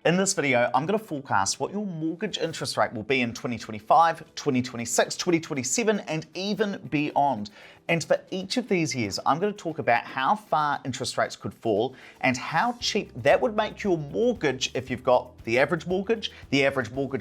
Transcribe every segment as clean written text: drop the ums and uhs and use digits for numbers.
In this video, I'm going to forecast what your mortgage interest rate will be in 2025, 2026, 2027, and even beyond. And for each of these years, I'm going to talk about how far interest rates could fall and how cheap that would make your mortgage if you've got the average mortgage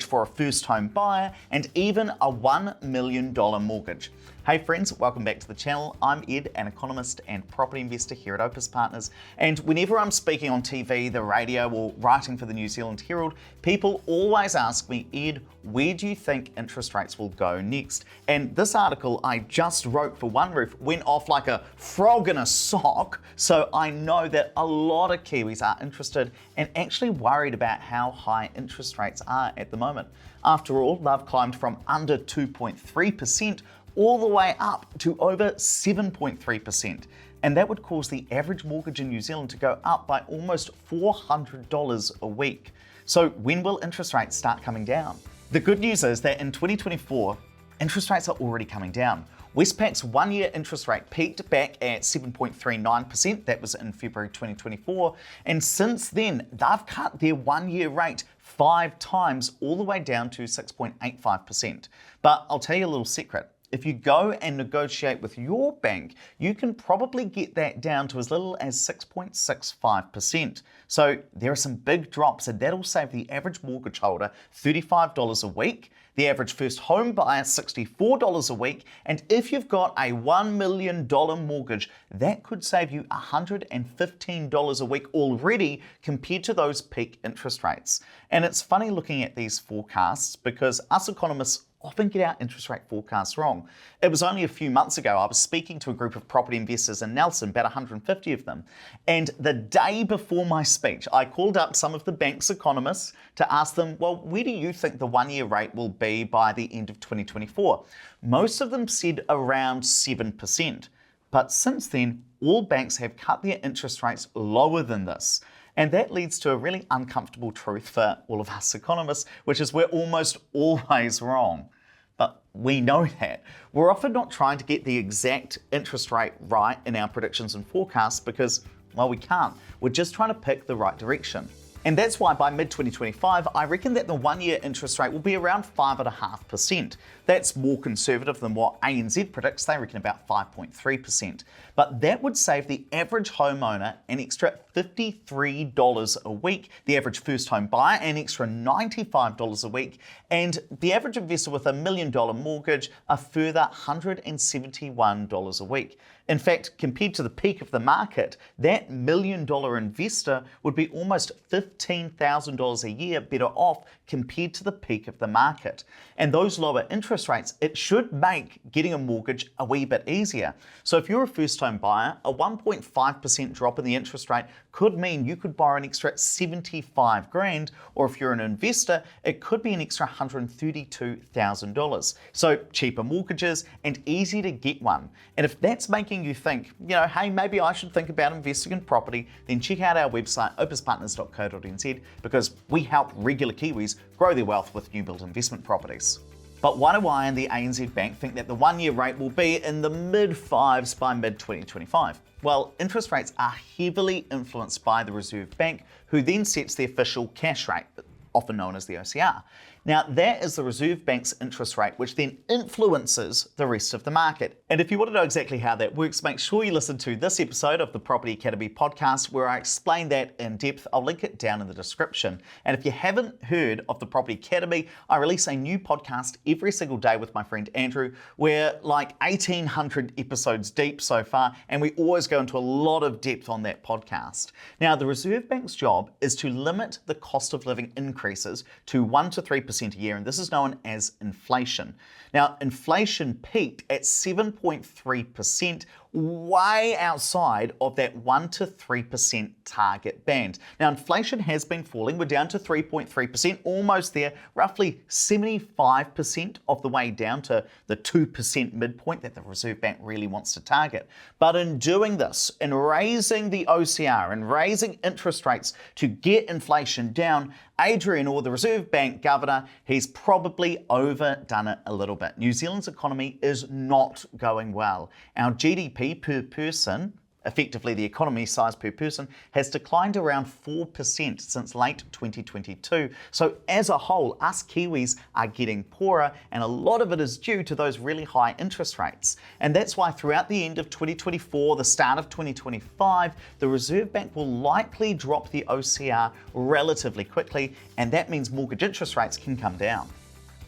for a first home buyer, and even a $1 million mortgage. Hey friends, welcome back to the channel. I'm Ed, an economist and property investor here at Opus Partners. And whenever I'm speaking on TV, the radio, or writing for the New Zealand Herald, people always ask me, Ed, where do you think interest rates will go next? And this article I just wrote for One Roof went off like a frog in a sock, so I know that a lot of Kiwis are interested and actually worried about how high interest rates are at the moment. After all, they've climbed from under 2.3% all the way up to over 7.3%. And that would cause the average mortgage in New Zealand to go up by almost $400 a week. So when will interest rates start coming down? The good news is that in 2024, interest rates are already coming down. Westpac's one-year interest rate peaked back at 7.39%, that was in February 2024, and since then, they've cut their one-year rate 5 times, all the way down to 6.85%. But I'll tell you a little secret. If you go and negotiate with your bank, you can probably get that down to as little as 6.65%. So there are some big drops, and that'll save the average mortgage holder $35 a week, the average first home buyer $64 a week, and if you've got a $1 million mortgage, that could save you $115 a week already compared to those peak interest rates. And it's funny looking at these forecasts because us economists often get our interest rate forecasts wrong. It was only a few months ago I was speaking to a group of property investors in Nelson, about 150 of them, and the day before my speech I called up some of the bank's economists to ask them, well, where do you think the one-year rate will be by the end of 2024? Most of them said around 7%, but since then all banks have cut their interest rates lower than this. And that leads to a really uncomfortable truth for all of us economists, which is we're almost always wrong. But we know that. We're often not trying to get the exact interest rate right in our predictions and forecasts because, well, we can't. We're just trying to pick the right direction. And that's why by mid-2025, I reckon that the one-year interest rate will be around 5.5%. That's more conservative than what ANZ predicts. They reckon about 5.3%. But that would save the average homeowner an extra $53 a week, the average first home buyer an extra $95 a week, and the average investor with $1 million mortgage a further $171 a week. In fact, compared to the peak of the market, that $1 million investor would be almost $15,000 a year better off compared to the peak of the market. And those lower interest rates, it should make getting a mortgage a wee bit easier. So if you're a first home buyer, a 1.5% drop in the interest rate could mean you could borrow an extra 75 grand, or if you're an investor, it could be an extra $132,000. So cheaper mortgages and easy to get one. And if that's making you think, hey, maybe I should think about investing in property, then check out our website, opuspartners.co.nz, because we help regular Kiwis grow their wealth with new build investment properties. But why do I and the ANZ Bank think that the one-year rate will be in the mid-fives by mid-2025? Well, interest rates are heavily influenced by the Reserve Bank, who then sets the official cash rate, often known as the OCR. Now, that is the Reserve Bank's interest rate, which then influences the rest of the market. And if you want to know exactly how that works, make sure you listen to this episode of the Property Academy podcast, where I explain that in depth. I'll link it down in the description. And if you haven't heard of the Property Academy, I release a new podcast every single day with my friend Andrew. We're like 1,800 episodes deep so far, and we always go into a lot of depth on that podcast. Now, the Reserve Bank's job is to limit the cost of living increases to 1 to 3% a year, and this is known as inflation. Now, inflation peaked at 7.3%, way outside of that 1 to 3% target band. Now, inflation has been falling. We're down to 3.3%, almost there, roughly 75% of the way down to the 2% midpoint that the Reserve Bank really wants to target. But in doing this, in raising the OCR and raising interest rates to get inflation down, Adrian, or the Reserve Bank governor, he's probably overdone it a little bit. New Zealand's economy is not going well. Our GDP per person effectively the economy size per person, has declined around 4% since late 2022. So as a whole, us Kiwis are getting poorer, and a lot of it is due to those really high interest rates. And that's why throughout the end of 2024, the start of 2025, the Reserve Bank will likely drop the OCR relatively quickly, and that means mortgage interest rates can come down.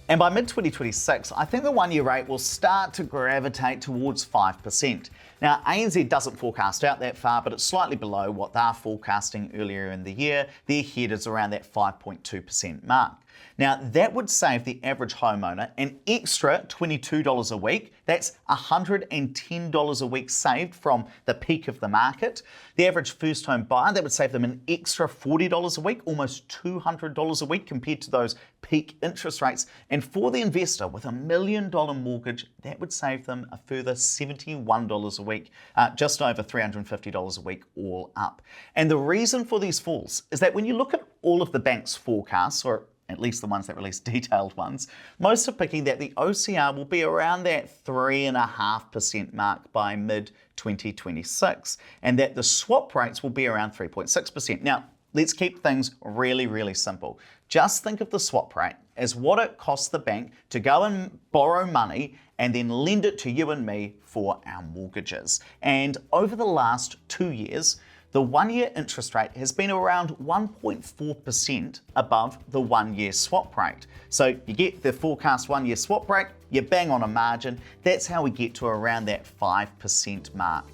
And by mid-2026, I think the one-year rate will start to gravitate towards 5%. Now, ANZ doesn't forecast out that far, but it's slightly below what they're forecasting earlier in the year. Their head is around that 5.2% mark. Now, that would save the average homeowner an extra $22 a week. That's $110 a week saved from the peak of the market. The average first home buyer, that would save them an extra $40 a week, almost $200 a week compared to those peak interest rates. And for the investor with $1 million mortgage, that would save them a further $71 a week, just over $350 a week all up. And the reason for these falls is that when you look at all of the bank's forecasts, or at least the ones that release detailed ones, most are picking that the OCR will be around that 3.5% mark by mid-2026, and that the swap rates will be around 3.6%. Now, let's keep things really, really simple. Just think of the swap rate as what it costs the bank to go and borrow money and then lend it to you and me for our mortgages. And over the last 2 years, the one-year interest rate has been around 1.4% above the one-year swap rate. So you get the forecast one-year swap rate, you bang on a margin. That's how we get to around that 5% mark.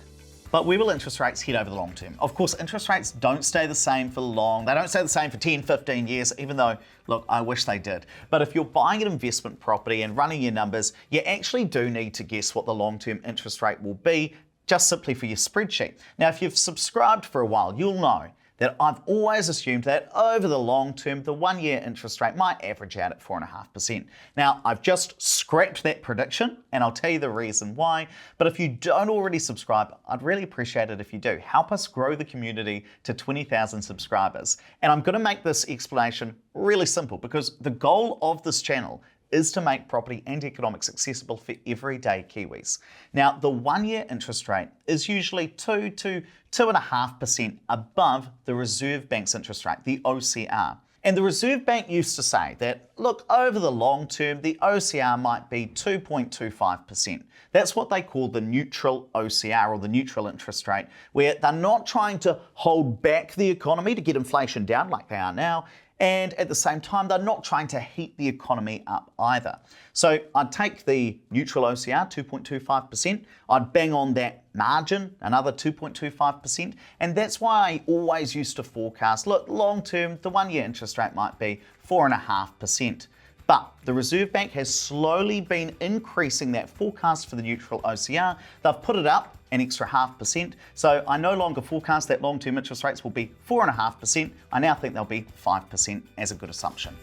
But where will interest rates head over the long term? Of course, interest rates don't stay the same for long. They don't stay the same for 10, 15 years, even though, look, I wish they did. But if you're buying an investment property and running your numbers, you actually do need to guess what the long-term interest rate will be, just simply for your spreadsheet. Now, if you've subscribed for a while, you'll know that I've always assumed that over the long term, the one-year interest rate might average out at 4.5%. Now, I've just scrapped that prediction, and I'll tell you the reason why. But if you don't already subscribe, I'd really appreciate it if you do. Help us grow the community to 20,000 subscribers. And I'm going to make this explanation really simple, because the goal of this channel is to make property and economics accessible for everyday Kiwis. Now, the one-year interest rate is usually 2 to 2.5% above the Reserve Bank's interest rate, the OCR. And the Reserve Bank used to say that, look, over the long term, the OCR might be 2.25%. That's what they call the neutral OCR, or the neutral interest rate, where they're not trying to hold back the economy to get inflation down like they are now, and at the same time, they're not trying to heat the economy up either. So I'd take the neutral OCR, 2.25%, I'd bang on that margin, another 2.25%, and that's why I always used to forecast, look, long term, the one-year interest rate might be 4.5%. But the Reserve Bank has slowly been increasing that forecast for the neutral OCR. They've put it up an extra 0.5%. So I no longer forecast that long-term interest rates will be 4.5%. I now think they'll be 5% as a good assumption.